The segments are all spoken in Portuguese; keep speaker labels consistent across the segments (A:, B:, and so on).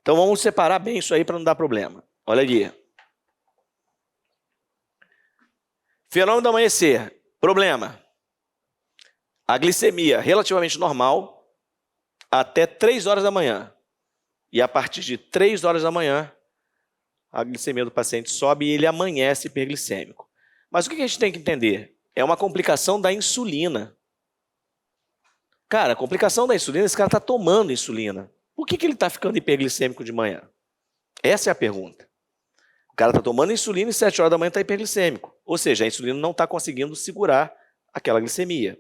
A: Então vamos separar bem isso aí para não dar problema. Olha aqui. Fenômeno do amanhecer. Problema. A glicemia relativamente normal até 3 horas da manhã. E a partir de 3 horas da manhã, a glicemia do paciente sobe e ele amanhece hiperglicêmico. Mas o que a gente tem que entender? É uma complicação da insulina. Cara, a complicação da insulina, esse cara está tomando insulina. Por que ele está ficando hiperglicêmico de manhã? Essa é a pergunta. O cara está tomando insulina e 7 horas da manhã está hiperglicêmico. Ou seja, a insulina não está conseguindo segurar aquela glicemia.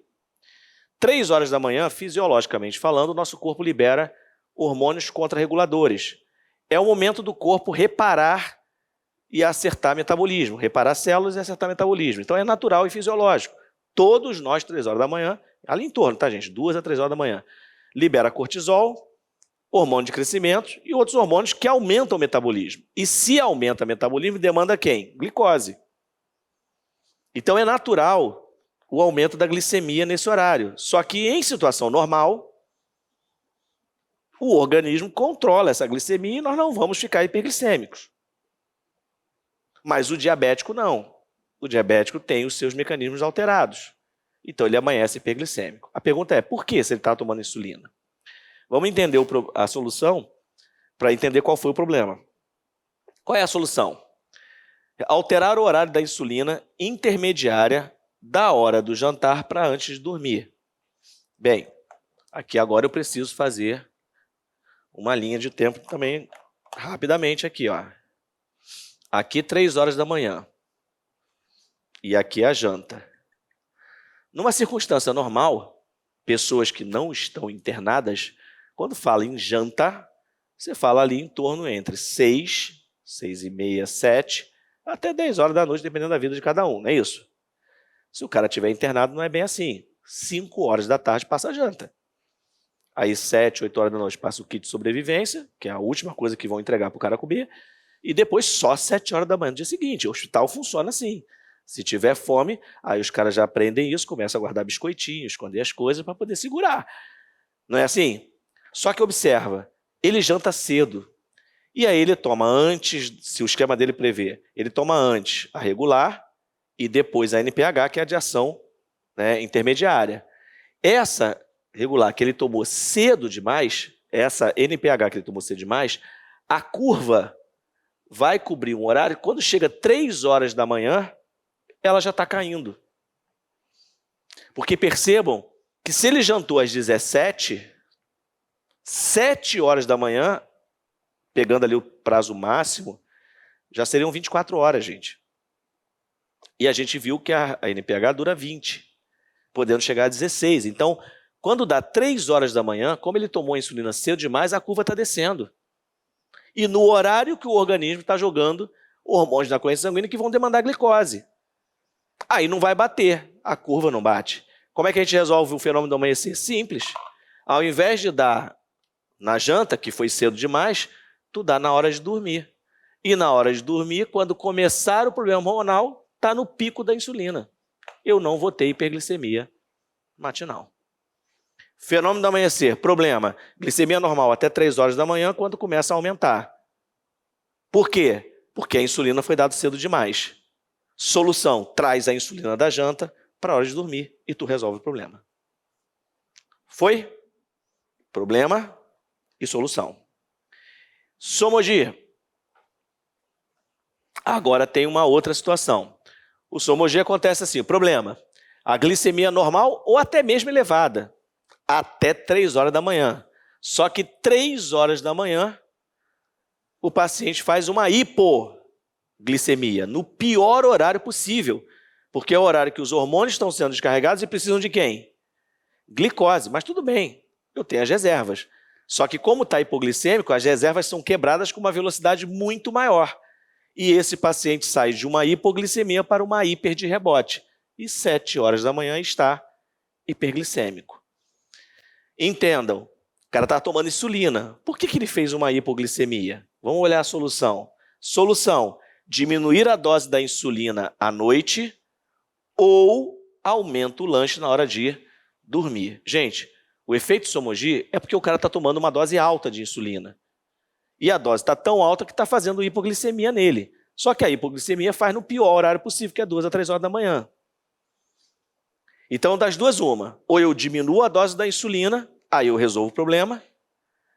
A: 3 horas da manhã, fisiologicamente falando, o nosso corpo libera hormônios contrarreguladores. É o momento do corpo reparar e acertar metabolismo, reparar células e acertar metabolismo. Então é natural e fisiológico. Todos nós, 3 horas da manhã, ali em torno, tá, gente? 2 a 3 horas da manhã, libera cortisol, hormônio de crescimento e outros hormônios que aumentam o metabolismo. E se aumenta o metabolismo, demanda quem? Glicose. Então é natural o aumento da glicemia nesse horário. Só que em situação normal, o organismo controla essa glicemia e nós não vamos ficar hiperglicêmicos. Mas o diabético não. O diabético tem os seus mecanismos alterados. Então ele amanhece hiperglicêmico. A pergunta é, por que se ele está tomando insulina? Vamos entender a solução para entender qual foi o problema. Qual é a solução? Alterar o horário da insulina intermediária da hora do jantar para antes de dormir. Bem, aqui agora eu preciso fazer uma linha de tempo também rapidamente aqui, ó. Aqui 3 horas da manhã. E aqui a janta. Numa circunstância normal, pessoas que não estão internadas, quando fala em janta, você fala ali em torno entre 6, 6h30, 7, até 10 horas da noite, dependendo da vida de cada um, não é isso? Se o cara estiver internado, não é bem assim. 5 horas da tarde passa a janta. Aí 7, 8 horas da noite passa o kit de sobrevivência, que é a última coisa que vão entregar para o cara comer, e depois só 7 horas da manhã do dia seguinte. O hospital funciona assim. Se tiver fome, aí os caras já aprendem isso, começam a guardar biscoitinhos, esconder as coisas para poder segurar. Não é assim? Só que observa, ele janta cedo. E aí ele toma antes, se o esquema dele prevê, ele toma antes a regular e depois a NPH, que é a de ação, né, intermediária. Essa regular que ele tomou cedo demais, essa NPH que ele tomou cedo demais, a curva vai cobrir um horário, quando chega 3 horas da manhã, ela já está caindo. Porque percebam que se ele jantou às 17, 7 horas da manhã, pegando ali o prazo máximo, já seriam 24 horas, gente. E a gente viu que a NPH dura 20, podendo chegar a 16. Então, quando dá 3 horas da manhã, como ele tomou a insulina cedo demais, a curva está descendo. E no horário que o organismo está jogando hormônios na corrente sanguínea que vão demandar glicose. Aí não vai bater, a curva não bate. Como é que a gente resolve o fenômeno do amanhecer? Simples. Ao invés de dar na janta, que foi cedo demais, tu dá na hora de dormir. E na hora de dormir, quando começar o problema hormonal, está no pico da insulina. Eu não vou ter hiperglicemia matinal. Fenômeno do amanhecer, problema, glicemia normal até 3 horas da manhã, quando começa a aumentar. Por quê? Porque a insulina foi dada cedo demais. Solução, traz a insulina da janta para a hora de dormir e tu resolve o problema. Foi? Problema e solução. Somogy. Agora tem uma outra situação. O Somogy acontece assim, problema, a glicemia normal ou até mesmo elevada, até 3 horas da manhã. Só que 3 horas da manhã, o paciente faz uma hipoglicemia, no pior horário possível, porque é o horário que os hormônios estão sendo descarregados e precisam de quem? Glicose, mas tudo bem, eu tenho as reservas. Só que como está hipoglicêmico, as reservas são quebradas com uma velocidade muito maior. E esse paciente sai de uma hipoglicemia para uma hiper de rebote. E 7 horas da manhã está hiperglicêmico. Entendam, o cara está tomando insulina. Por que ele fez uma hipoglicemia? Vamos olhar a solução. Solução, diminuir a dose da insulina à noite ou aumenta o lanche na hora de dormir. Gente, o efeito Somogy é porque o cara está tomando uma dose alta de insulina. E a dose está tão alta que está fazendo hipoglicemia nele. Só que a hipoglicemia faz no pior horário possível, que é 2 a 3 horas da manhã. Então, das duas, uma. Ou eu diminuo a dose da insulina, aí eu resolvo o problema.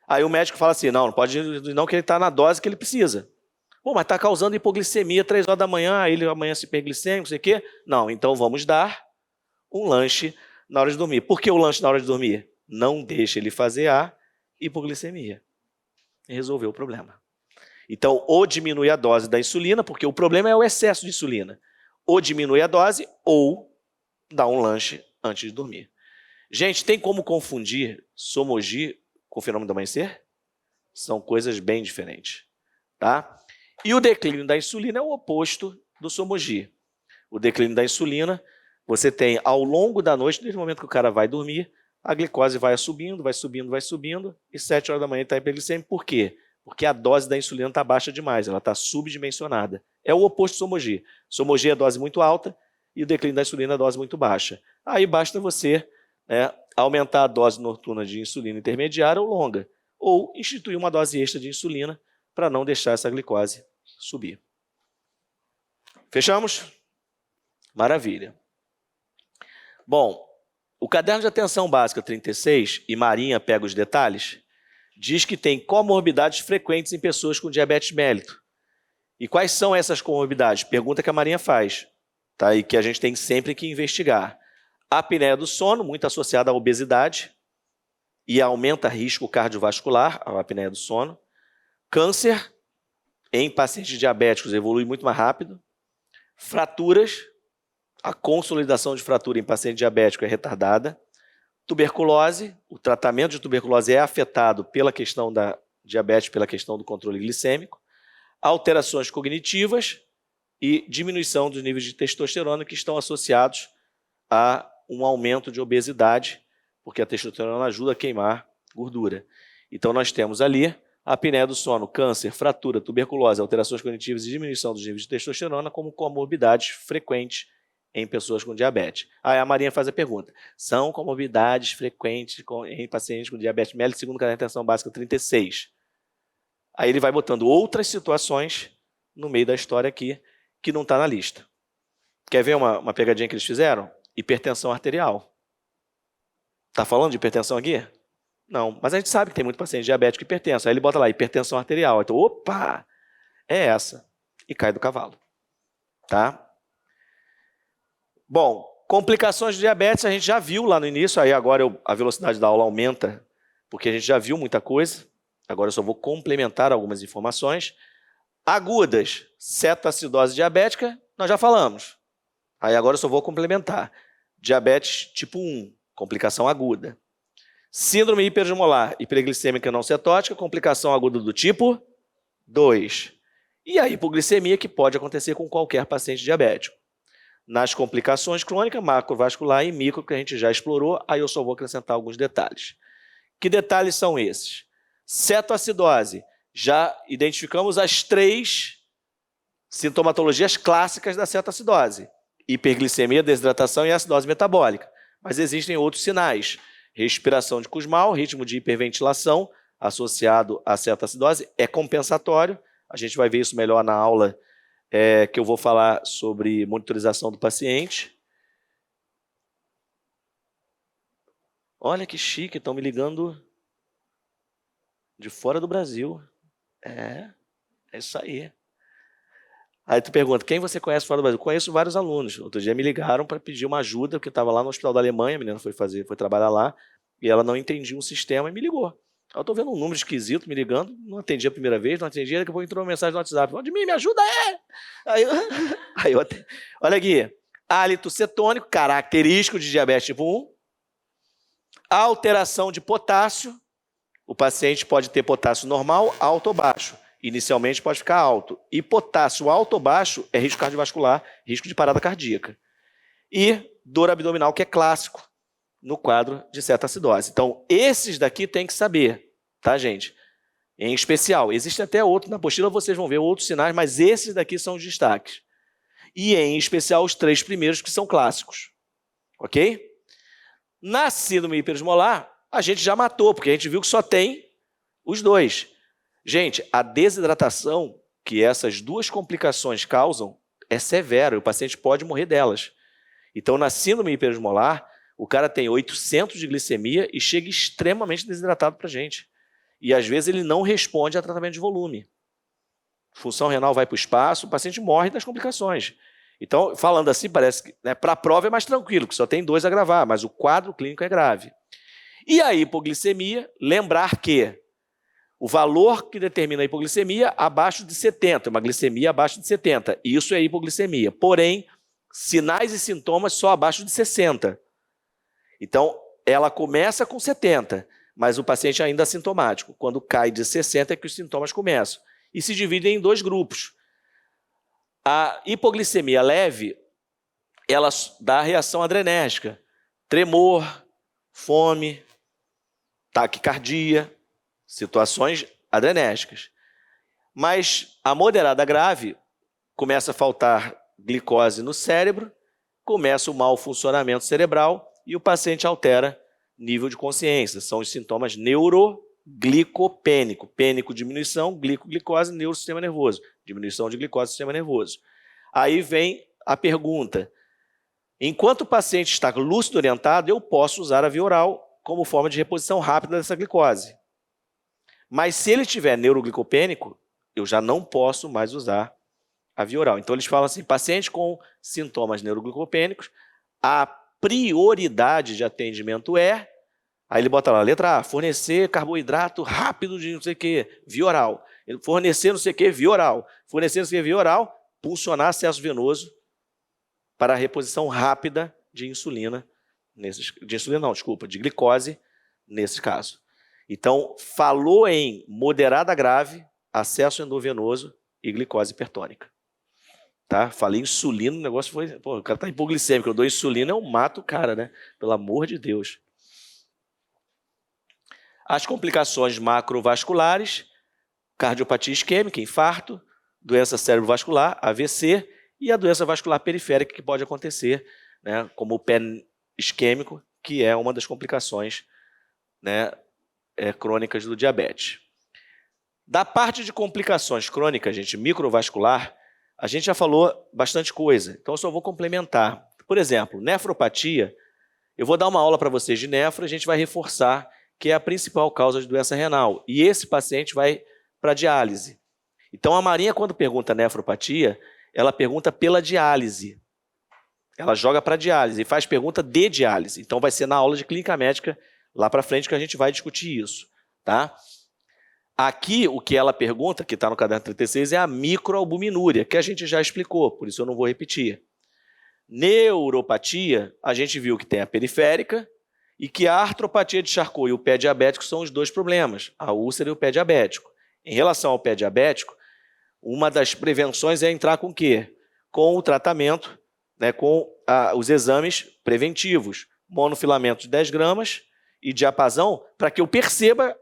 A: Aí o médico fala assim, não pode não, que ele está na dose que ele precisa. Pô, mas está causando hipoglicemia 3 horas da manhã, aí ele amanhece hiperglicêmico, não sei o quê. Não, então vamos dar um lanche na hora de dormir. Por que o lanche na hora de dormir? Não deixa ele fazer a hipoglicemia. E resolveu o problema. Então, ou diminui a dose da insulina, porque o problema é o excesso de insulina. Ou diminui a dose, ou dá um lanche antes de dormir. Gente, tem como confundir somogi com o fenômeno do amanhecer? São coisas bem diferentes. Tá? E o declínio da insulina é o oposto do somogi. O declínio da insulina, você tem ao longo da noite, desde o momento que o cara vai dormir, a glicose vai subindo, vai subindo, vai subindo, e 7 horas da manhã está hiperglicêmico. Por quê? Porque a dose da insulina está baixa demais, ela está subdimensionada. É o oposto do somogi. Somogi é a dose muito alta e o declínio da insulina é a dose muito baixa. Aí basta você aumentar a dose noturna de insulina intermediária ou longa, ou instituir uma dose extra de insulina para não deixar essa glicose subir. Fechamos? Maravilha. Bom, o Caderno de Atenção Básica 36, e Marinha pega os detalhes, diz que tem comorbidades frequentes em pessoas com diabetes mellitus. E quais são essas comorbidades? Pergunta que a Marinha faz, tá? E que a gente tem sempre que investigar. A apneia do sono, muito associada à obesidade, e aumenta risco cardiovascular, a apneia do sono. Câncer, em pacientes diabéticos, evolui muito mais rápido. Fraturas, a consolidação de fratura em paciente diabético é retardada. Tuberculose, o tratamento de tuberculose é afetado pela questão da diabetes, pela questão do controle glicêmico. Alterações cognitivas e diminuição dos níveis de testosterona que estão associados a um aumento de obesidade, porque a testosterona ajuda a queimar gordura. Então nós temos ali a apneia do sono, câncer, fratura, tuberculose, alterações cognitivas e diminuição dos níveis de testosterona como comorbidades frequentes em pessoas com diabetes. Aí a Marinha faz a pergunta, são comorbidades frequentes em pacientes com diabetes mellitus segundo o Caderno de Atenção Básica 36. Aí ele vai botando outras situações no meio da história aqui que não está na lista. Quer ver uma pegadinha que eles fizeram? Hipertensão arterial. Está falando de hipertensão aqui? Não, mas a gente sabe que tem muito paciente diabético hipertenso. Aí ele bota lá, hipertensão arterial. Então, opa, é essa. E cai do cavalo. Tá? Bom, complicações de diabetes a gente já viu lá no início. Aí agora a velocidade da aula aumenta, porque a gente já viu muita coisa. Agora eu só vou complementar algumas informações. Agudas, cetoacidose diabética, nós já falamos. Aí agora eu só vou complementar. Diabetes tipo 1, complicação aguda. Síndrome hiperosmolar, hiperglicêmica não cetótica, complicação aguda do tipo 2. E a hipoglicemia, que pode acontecer com qualquer paciente diabético. Nas complicações crônicas, macrovascular e micro, que a gente já explorou, aí eu só vou acrescentar alguns detalhes. Que detalhes são esses? Cetoacidose. Já identificamos as 3 sintomatologias clássicas da cetoacidose. Hiperglicemia, desidratação e acidose metabólica. Mas existem outros sinais. Respiração de Kussmaul, ritmo de hiperventilação associado à cetoacidose, é compensatório. A gente vai ver isso melhor na aula que eu vou falar sobre monitorização do paciente. Olha que chique, estão me ligando de fora do Brasil. É isso aí. Aí tu pergunta, quem você conhece fora do Brasil? Conheço vários alunos. Outro dia me ligaram para pedir uma ajuda, porque estava lá no Hospital da Alemanha, a menina foi trabalhar lá, e ela não entendia um sistema e me ligou. Eu estou vendo um número esquisito me ligando, não atendi a primeira vez, não atendi, daqui a pouco entrou uma mensagem no WhatsApp. De mim, me ajuda, Aí eu olha aqui, hálito cetônico, característico de diabetes tipo 1, alteração de potássio, o paciente pode ter potássio normal, alto ou baixo. Inicialmente pode ficar alto. E potássio alto ou baixo é risco cardiovascular, risco de parada cardíaca. E dor abdominal, que é clássico no quadro de cetoacidose. Então, esses daqui tem que saber, tá, gente? Em especial, existe até outro, na apostila vocês vão ver outros sinais, mas esses daqui são os destaques. E em especial os 3 primeiros que são clássicos. Ok? Na síndrome hiperosmolar, a gente já matou, porque a gente viu que só tem os 2. Gente, a desidratação que essas duas complicações causam é severa, e o paciente pode morrer delas. Então, na síndrome hiperosmolar, o cara tem 800 de glicemia e chega extremamente desidratado para a gente. E, às vezes, ele não responde a tratamento de volume. Função renal vai para o espaço, o paciente morre das complicações. Então, falando assim, parece que, né, para a prova é mais tranquilo, que só tem 2 a gravar, mas o quadro clínico é grave. E a hipoglicemia, lembrar que o valor que determina a hipoglicemia abaixo de 70, uma glicemia abaixo de 70, isso é hipoglicemia. Porém, sinais e sintomas só abaixo de 60. Então, ela começa com 70, mas o paciente ainda é assintomático. Quando cai de 60 é que os sintomas começam. E se dividem em 2 grupos. A hipoglicemia leve, ela dá reação adrenérgica, tremor, fome, taquicardia, situações adrenérgicas. Mas a moderada grave começa a faltar glicose no cérebro, começa o mau funcionamento cerebral e o paciente altera nível de consciência. São os sintomas neuroglicopênico. Pênico, diminuição, glicose, neurosistema nervoso. Diminuição de glicose, sistema nervoso. Aí vem a pergunta. Enquanto o paciente está lúcido orientado, eu posso usar a via oral como forma de reposição rápida dessa glicose. Mas se ele estiver neuroglicopênico, eu já não posso mais usar a via oral. Então, eles falam assim, paciente com sintomas neuroglicopênicos, a prioridade de atendimento é, aí ele bota lá, letra A, fornecer carboidrato rápido de não sei o que, via oral. Fornecer não sei o que, via oral. Fornecer não sei o que, via oral, pulsionar acesso venoso para a reposição rápida de insulina, de glicose, nesse caso. Então, falou em moderada grave, acesso endovenoso e glicose hipertônica. Tá? Falei insulina, o negócio foi... Pô, o cara está hipoglicêmico, eu dou insulina, eu mato o cara, né? Pelo amor de Deus. As complicações macrovasculares, cardiopatia isquêmica, infarto, doença cerebrovascular, AVC, e a doença vascular periférica que pode acontecer, né, como o pé isquêmico, que é uma das complicações, né, crônicas do diabetes. Da parte de complicações crônicas, gente, microvascular, a gente já falou bastante coisa, então eu só vou complementar. Por exemplo, nefropatia, eu vou dar uma aula para vocês de nefro, a gente vai reforçar que é a principal causa de doença renal, e esse paciente vai para diálise. Então, a Marinha, quando pergunta nefropatia, ela pergunta pela diálise. Ela joga para diálise e faz pergunta de diálise. Então, vai ser na aula de clínica médica, lá para frente, que a gente vai discutir isso. Tá? Aqui, o que ela pergunta, que está no caderno 36, é a microalbuminúria, que a gente já explicou, por isso eu não vou repetir. Neuropatia, a gente viu que tem a periférica e que a artropatia de Charcot e o pé diabético são os 2 problemas, a úlcera e o pé diabético. Em relação ao pé diabético, uma das prevenções é entrar com o quê? Com o tratamento, né, com os exames preventivos, monofilamento de 10 gramas e diapasão, para que eu perceba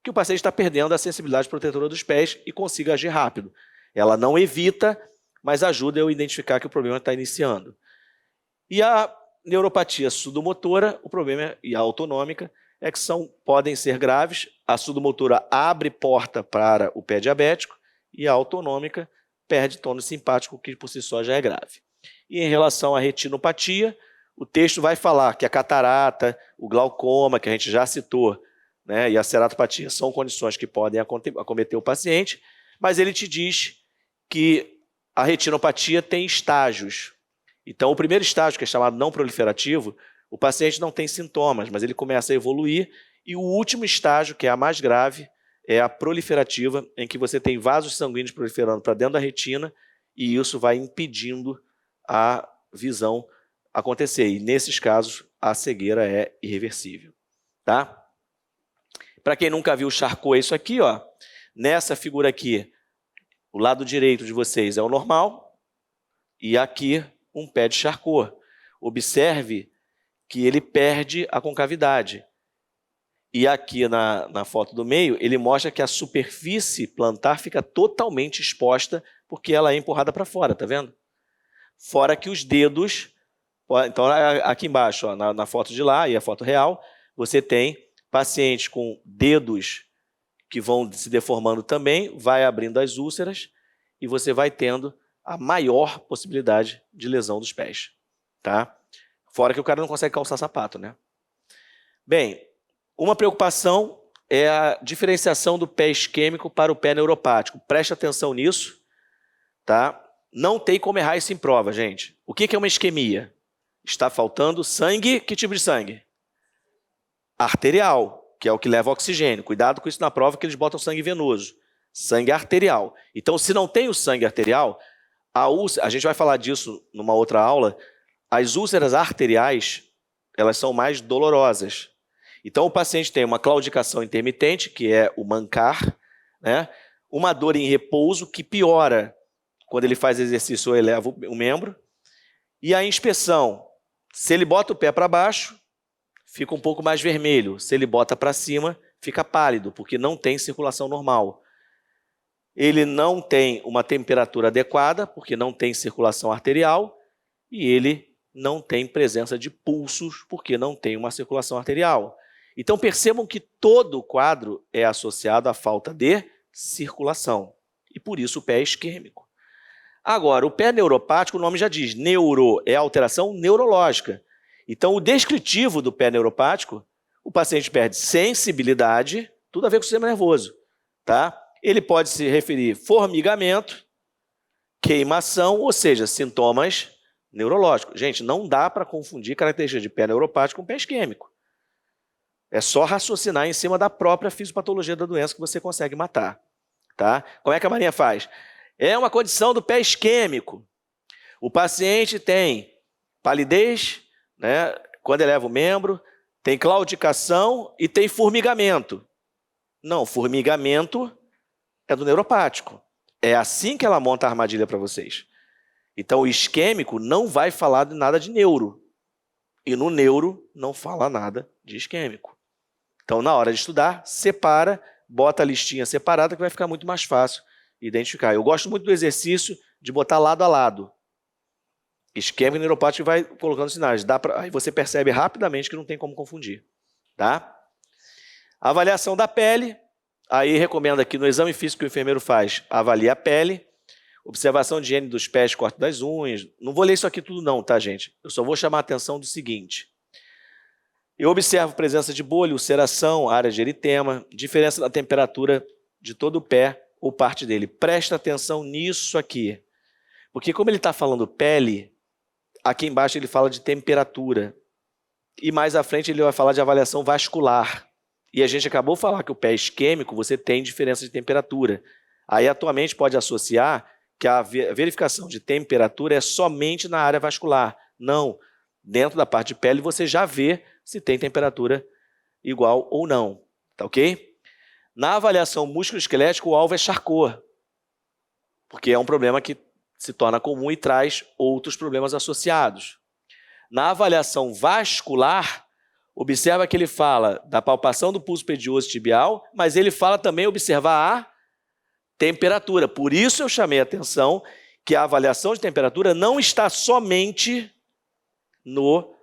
A: que o paciente está perdendo a sensibilidade protetora dos pés e consiga agir rápido. Ela não evita, mas ajuda eu a identificar que o problema está iniciando. E a neuropatia sudomotora, o problema, e a autonômica, é que podem ser graves. A sudomotora abre porta para o pé diabético e a autonômica perde tônus simpático, que por si só já é grave. E em relação à retinopatia, o texto vai falar que a catarata, o glaucoma, que a gente já citou, né, e a ceratopatia são condições que podem acometer o paciente, mas ele te diz que a retinopatia tem estágios. Então, o primeiro estágio, que é chamado não proliferativo, o paciente não tem sintomas, mas ele começa a evoluir, e o último estágio, que é a mais grave, é a proliferativa, em que você tem vasos sanguíneos proliferando para dentro da retina, e isso vai impedindo a visão acontecer. E, nesses casos, a cegueira é irreversível. Tá? Para quem nunca viu o Charcot, é isso aqui. Ó. Nessa figura aqui, o lado direito de vocês é o normal, e aqui um pé de Charcot. Observe que ele perde a concavidade. E aqui na foto do meio, ele mostra que a superfície plantar fica totalmente exposta porque ela é empurrada para fora, tá vendo? Fora que os dedos... Então, aqui embaixo, ó, na foto de lá e a foto real, você tem pacientes com dedos que vão se deformando também, vai abrindo as úlceras e você vai tendo a maior possibilidade de lesão dos pés, tá? Fora que o cara não consegue calçar sapato, né? Bem, uma preocupação é a diferenciação do pé isquêmico para o pé neuropático. Preste atenção nisso, tá? Não tem como errar isso em prova, gente. O que é uma isquemia? Está faltando sangue. Que tipo de sangue? Arterial, que é o que leva oxigênio. Cuidado com isso na prova, que eles botam sangue venoso. Sangue arterial. Então, se não tem o sangue arterial, a gente vai falar disso numa outra aula, as úlceras arteriais, elas são mais dolorosas. Então, o paciente tem uma claudicação intermitente, que é o mancar, né? Uma dor em repouso, que piora quando ele faz exercício ou eleva o membro, e a inspeção. Se ele bota o pé para baixo, fica um pouco mais vermelho. Se ele bota para cima, fica pálido, porque não tem circulação normal. Ele não tem uma temperatura adequada, porque não tem circulação arterial, e ele não tem presença de pulsos, porque não tem uma circulação arterial. Então, percebam que todo o quadro é associado à falta de circulação, e por isso o pé é isquêmico. Agora, o pé neuropático, o nome já diz, neuro é alteração neurológica. Então, o descritivo do pé neuropático, o paciente perde sensibilidade, tudo a ver com o sistema nervoso, tá? Ele pode se referir formigamento, queimação, ou seja, sintomas neurológicos. Gente, não dá para confundir características de pé neuropático com pé isquêmico. É só raciocinar em cima da própria fisiopatologia da doença que você consegue matar, tá? Como é que a Marinha faz? É uma condição do pé isquêmico. O paciente tem palidez, né, quando eleva o membro, tem claudicação e tem formigamento. Não, formigamento é do neuropático. É assim que ela monta a armadilha para vocês. Então, o isquêmico não vai falar de nada de neuro. E no neuro não fala nada de isquêmico. Então, na hora de estudar, separa, bota a listinha separada que vai ficar muito mais fácil identificar. Eu gosto muito do exercício de botar lado a lado. Isquêmico e neuropático vai colocando sinais. Aí você percebe rapidamente que não tem como confundir. Tá? Avaliação da pele. Aí recomendo aqui no exame físico que o enfermeiro faz, avalia a pele. Observação de higiene dos pés, corte das unhas. Não vou ler isso aqui tudo não, tá, gente? Eu só vou chamar a atenção do seguinte. Eu observo presença de bolha, ulceração, área de eritema, diferença na temperatura de todo o pé ou parte dele. Presta atenção nisso aqui. Porque como ele está falando pele, aqui embaixo ele fala de temperatura. E mais à frente ele vai falar de avaliação vascular. E a gente acabou de falar que o pé isquêmico você tem diferença de temperatura. Aí atualmente pode associar que a verificação de temperatura é somente na área vascular. Não, dentro da parte de pele você já vê se tem temperatura igual ou não. Tá ok? Na avaliação músculo-esquelética, o alvo é Charcot, porque é um problema que se torna comum e traz outros problemas associados. Na avaliação vascular, observa que ele fala da palpação do pulso pedioso tibial, mas ele fala também observar a temperatura. Por isso eu chamei a atenção que a avaliação de temperatura não está somente no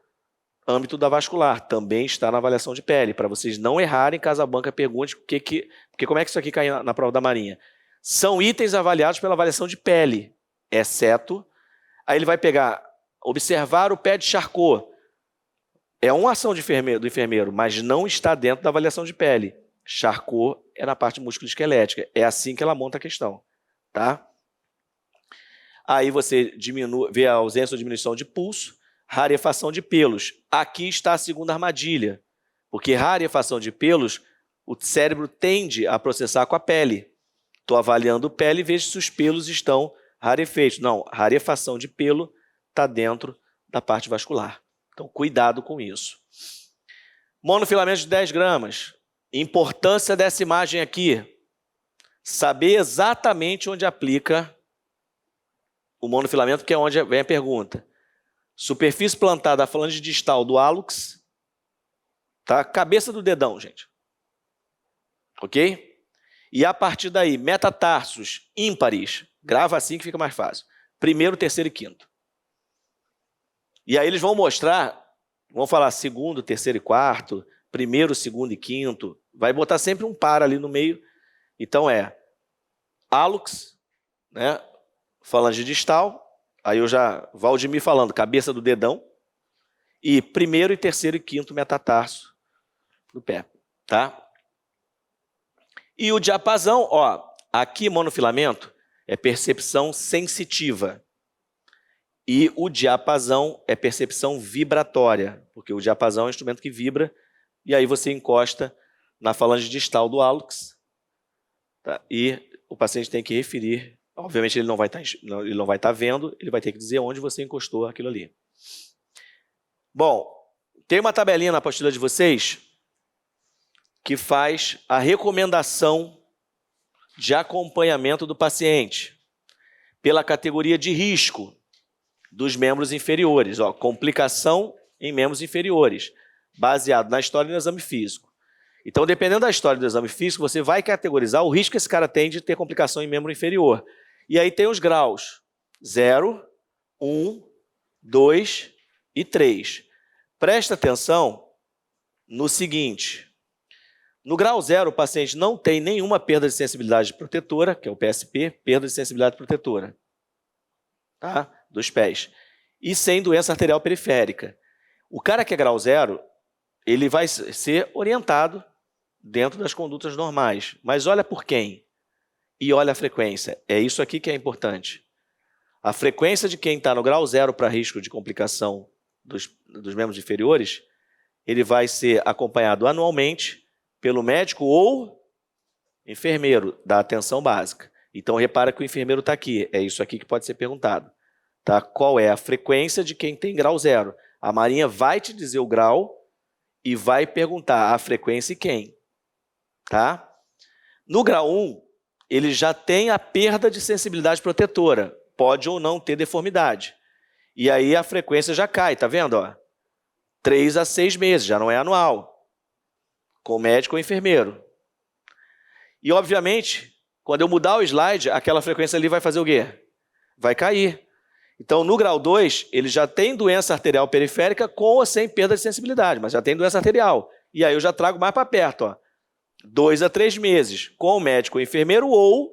A: âmbito da vascular, também está na avaliação de pele, para vocês não errarem caso a banca pergunte porque como é que isso aqui cai na prova da Marinha. São itens avaliados pela avaliação de pele, exceto, aí ele vai pegar, observar o pé de Charcot. É uma ação do enfermeiro, mas não está dentro da avaliação de pele. Charcot é na parte musculoesquelética. É assim que ela monta a questão. Tá? Aí você vê a ausência ou diminuição de pulso, rarefação de pelos. Aqui está a segunda armadilha, porque rarefação de pelos, o cérebro tende a processar com a pele. Estou avaliando pele e vejo se os pelos estão rarefeitos. Não, rarefação de pelo está dentro da parte vascular. Então, cuidado com isso. Monofilamento de 10 gramas. Importância dessa imagem aqui. Saber exatamente onde aplica o monofilamento, que é onde vem a pergunta. Superfície plantada, falando de distal do hálux, tá? Cabeça do dedão, gente. Ok? E a partir daí, metatarsos ímpares. Grava assim que fica mais fácil. Primeiro, terceiro e quinto. E aí eles vão mostrar, vão falar segundo, terceiro e quarto, primeiro, segundo e quinto. Vai botar sempre um par ali no meio Então é hálux, né? Falange distal, aí eu já, Valdemir falando, cabeça do dedão, e primeiro, e terceiro e quinto metatarso do pé, tá? E o diapasão, ó, aqui monofilamento é percepção sensitiva. E o diapasão é percepção vibratória, porque o diapasão é um instrumento que vibra, e aí você encosta na falange distal do hálux, tá? E o paciente tem que referir, obviamente ele não vai estar vendo, ele vai ter que dizer onde você encostou aquilo ali. Bom, tem uma tabelinha na apostila de vocês que faz a recomendação de acompanhamento do paciente pela categoria de risco dos membros inferiores, ó, complicação em membros inferiores, baseado na história e no exame físico. Então, dependendo da história do exame físico, você vai categorizar o risco que esse cara tem de ter complicação em membro inferior. E aí tem os graus 0, 1, 2 e 3. Presta atenção no seguinte: no grau 0, o paciente não tem nenhuma perda de sensibilidade protetora, que é o PSP, perda de sensibilidade protetora, tá? Dos pés, e sem doença arterial periférica. O cara que é grau 0, ele vai ser orientado dentro das condutas normais. Mas olha por quem e olha a frequência. É isso aqui que é importante. A frequência de quem está no grau 0 para risco de complicação dos membros inferiores, ele vai ser acompanhado anualmente pelo médico ou enfermeiro da atenção básica. Então, repara que o enfermeiro está aqui. É isso aqui que pode ser perguntado. Tá? Qual é a frequência de quem tem grau 0? A Marinha vai te dizer o grau e vai perguntar a frequência e quem. Tá? No grau 1, ele já tem a perda de sensibilidade protetora. Pode ou não ter deformidade. E aí a frequência já cai, tá vendo? Ó? 3 a 6 meses, já não é anual. Com médico ou enfermeiro. E, obviamente, quando eu mudar o slide, aquela frequência ali vai fazer o quê? Vai cair. Então, no grau 2, ele já tem doença arterial periférica com ou sem perda de sensibilidade, mas já tem doença arterial. E aí eu já trago mais para perto, ó. 2 a 3 meses, com o médico ou enfermeiro ou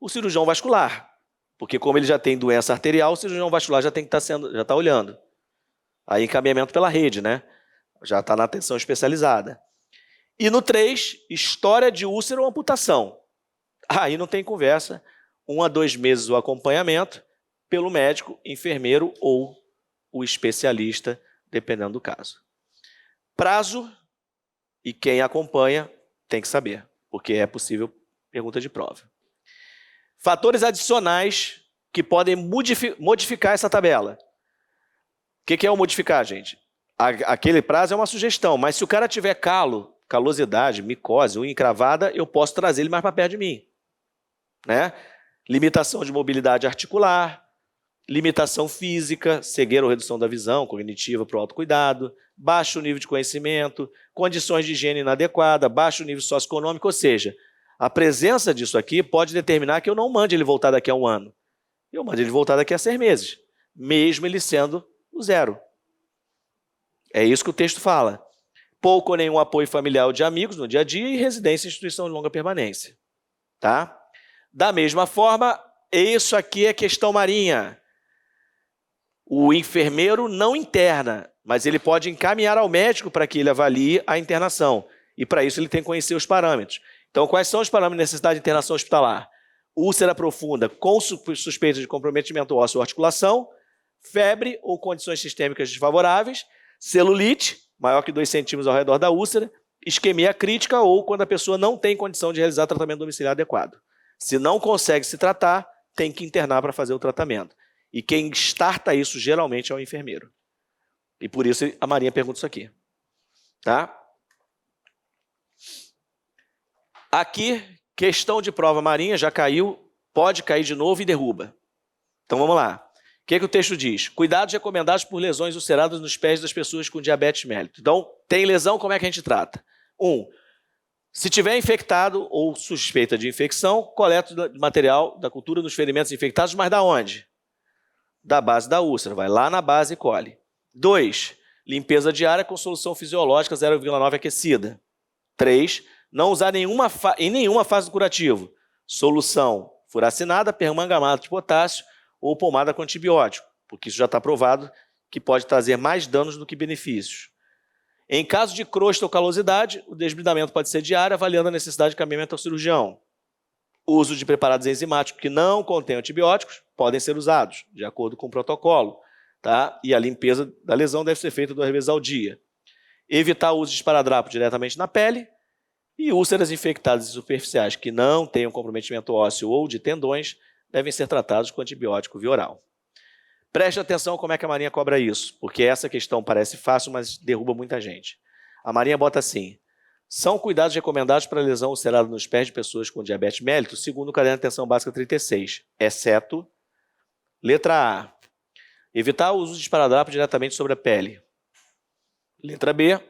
A: o cirurgião vascular. Porque como ele já tem doença arterial, o cirurgião vascular já tem que já tá olhando. Aí encaminhamento pela rede, né? Já está na atenção especializada. E no 3, história de úlcera ou amputação. Aí não tem conversa. 1 a 2 meses o acompanhamento pelo médico, enfermeiro ou o especialista, dependendo do caso. Prazo e quem acompanha tem que saber, porque é possível pergunta de prova. Fatores adicionais que podem modificar essa tabela. O que é o modificar, gente? Aquele prazo é uma sugestão, mas se o cara tiver calosidade, micose, unha encravada, eu posso trazer ele mais para perto de mim. Né? Limitação de mobilidade articular, limitação física, cegueira ou redução da visão cognitiva para o autocuidado, baixo nível de conhecimento, condições de higiene inadequada, baixo nível socioeconômico, ou seja, a presença disso aqui pode determinar que eu não mande ele voltar daqui a 1 ano. Eu mando ele voltar daqui a 6 meses, mesmo ele sendo o 0. É isso que o texto fala. Pouco ou nenhum apoio familiar ou de amigos no dia a dia e residência em instituição de longa permanência. Tá? Da mesma forma, isso aqui é questão marinha. O enfermeiro não interna, mas ele pode encaminhar ao médico para que ele avalie a internação. E para isso ele tem que conhecer os parâmetros. Então, quais são os parâmetros de necessidade de internação hospitalar? Úlcera profunda com suspeita de comprometimento ósseo ou articulação, febre ou condições sistêmicas desfavoráveis, celulite, maior que 2 centímetros ao redor da úlcera, isquemia crítica ou quando a pessoa não tem condição de realizar tratamento domiciliar adequado. Se não consegue se tratar, tem que internar para fazer o tratamento. E quem starta isso geralmente é o enfermeiro. E por isso a Marinha pergunta isso aqui. Tá? Aqui, questão de prova Marinha, já caiu, pode cair de novo e derruba. Então vamos lá. O que o texto diz? Cuidados recomendados por lesões ulceradas nos pés das pessoas com diabetes mellitus. Então, tem lesão, como é que a gente trata? 1. Se tiver infectado ou suspeita de infecção, coleta de material da cultura nos ferimentos infectados, mas da onde? Da base da úlcera. Vai lá na base e colhe. 2. Limpeza diária com solução fisiológica 0,9 aquecida. 3. Não usar em nenhuma fase do curativo solução furacinada, permanganato de potássio ou pomada com antibiótico, porque isso já está provado que pode trazer mais danos do que benefícios. Em caso de crosta ou calosidade, o desbridamento pode ser diário, avaliando a necessidade de caminhamento ao cirurgião. O uso de preparados enzimáticos que não contêm antibióticos podem ser usados, de acordo com o protocolo. Tá? E a limpeza da lesão deve ser feita 2 vezes ao dia. Evitar o uso de esparadrapo diretamente na pele e úlceras infectadas e superficiais que não tenham comprometimento ósseo ou de tendões devem ser tratados com antibiótico via oral. Preste atenção como é que a Marinha cobra isso, porque essa questão parece fácil, mas derruba muita gente. A Marinha bota assim: são cuidados recomendados para lesão ulcerada nos pés de pessoas com diabetes mellitus, segundo o Caderno de Atenção Básica 36, exceto, letra A, evitar o uso de esparadrapo diretamente sobre a pele. Letra B,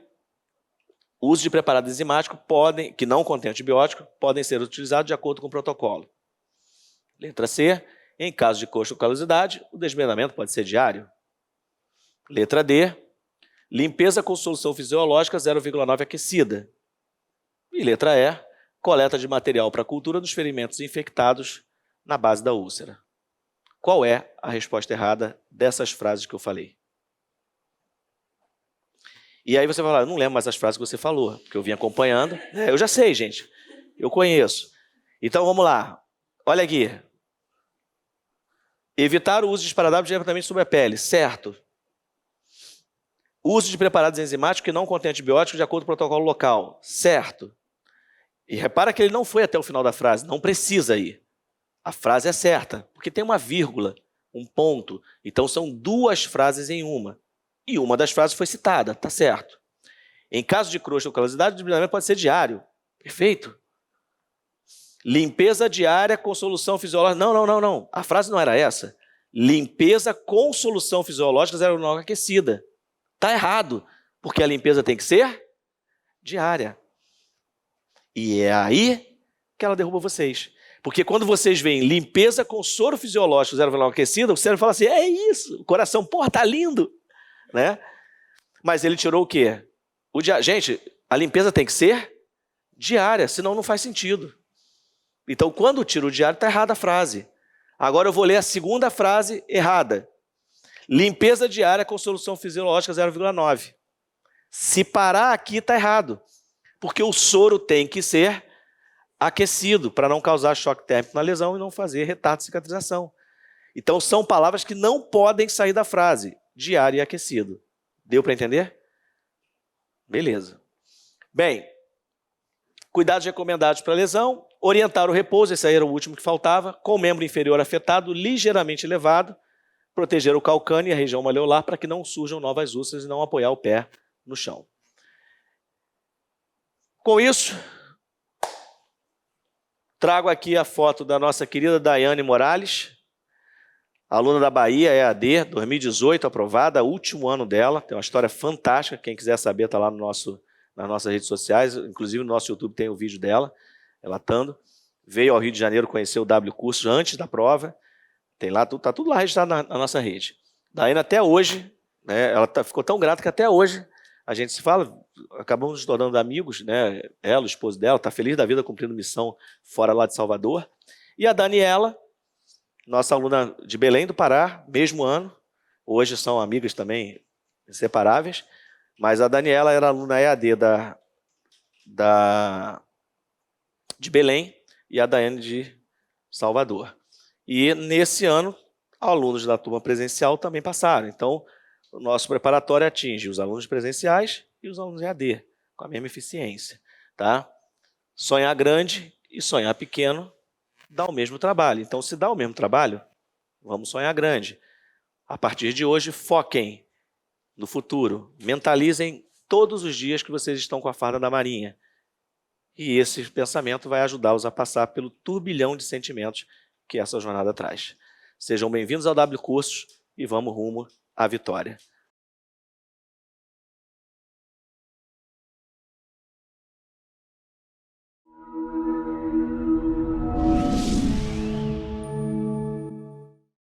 A: o uso de preparado enzimático que não contém antibiótico podem ser utilizados de acordo com o protocolo. Letra C, em caso de coxa ou calosidade, o desmembramento pode ser diário. Letra D, limpeza com solução fisiológica 0,9 aquecida. E letra E, coleta de material para cultura dos ferimentos infectados na base da úlcera. Qual é a resposta errada dessas frases que eu falei? E aí você vai falar, eu não lembro mais as frases que você falou, porque eu vim acompanhando. Eu já sei, gente. Eu conheço. Então, vamos lá. Olha aqui. Evitar o uso de esparadrapo diretamente sobre a pele. Certo. Uso de preparados enzimáticos que não contêm antibióticos de acordo com o protocolo local. Certo. E repara que ele não foi até o final da frase. Não precisa ir. A frase é certa, porque tem uma vírgula, um ponto. Então, são 2 frases em uma. E uma das frases foi citada, tá certo. Em caso de crosta ou calosidade, o desbridamento pode ser diário. Perfeito. Limpeza diária com solução fisiológica. Não. A frase não era essa. Limpeza com solução fisiológica 0,9 aquecida. Tá errado, porque a limpeza tem que ser diária. E é aí que ela derruba vocês. Porque quando vocês veem limpeza com soro fisiológico 0,9 aquecida, o cérebro fala assim, é isso, o coração, porra, tá lindo. Né? Mas ele tirou o quê? Gente, a limpeza tem que ser diária, senão não faz sentido. Então, quando tira o diário, está errada a frase. Agora eu vou ler a segunda frase errada. Limpeza diária com solução fisiológica 0,9. Se parar aqui, está errado. Porque o soro tem que ser aquecido para não causar choque térmico na lesão e não fazer retardo de cicatrização. Então, são palavras que não podem sair da frase. Diário e aquecido. Deu para entender? Beleza. Bem, cuidados recomendados para a lesão, orientar o repouso, esse aí era o último que faltava, com o membro inferior afetado, ligeiramente elevado, proteger o calcâneo e a região malleolar para que não surjam novas úlceras e não apoiar o pé no chão. Com isso, trago aqui a foto da nossa querida Daiane Morales, aluna da Bahia, EAD, 2018, aprovada, último ano dela. Tem uma história fantástica, quem quiser saber está lá nas nossas redes sociais, inclusive no nosso YouTube tem o vídeo dela, relatando. Veio ao Rio de Janeiro conhecer o W Cursos antes da prova, tem lá, está tudo lá registrado na nossa rede. Daí até hoje, né, ela ficou tão grata que até hoje a gente se fala, acabamos nos tornando amigos, né, ela, o esposo dela, está feliz da vida cumprindo missão fora lá de Salvador. E a Daniela, nossa aluna de Belém do Pará, mesmo ano, hoje são amigas também inseparáveis, mas a Daniela era aluna EAD de Belém e a Daiane de Salvador. E nesse ano, alunos da turma presencial também passaram. Então, o nosso preparatório atinge os alunos presenciais e os alunos EAD, com a mesma eficiência. Tá? Sonhar grande e sonhar pequeno dá o mesmo trabalho. Então, se dá o mesmo trabalho, vamos sonhar grande. A partir de hoje, foquem no futuro. Mentalizem todos os dias que vocês estão com a farda da Marinha. E esse pensamento vai ajudá-los a passar pelo turbilhão de sentimentos que essa jornada traz. Sejam bem-vindos ao W Cursos e vamos rumo à vitória.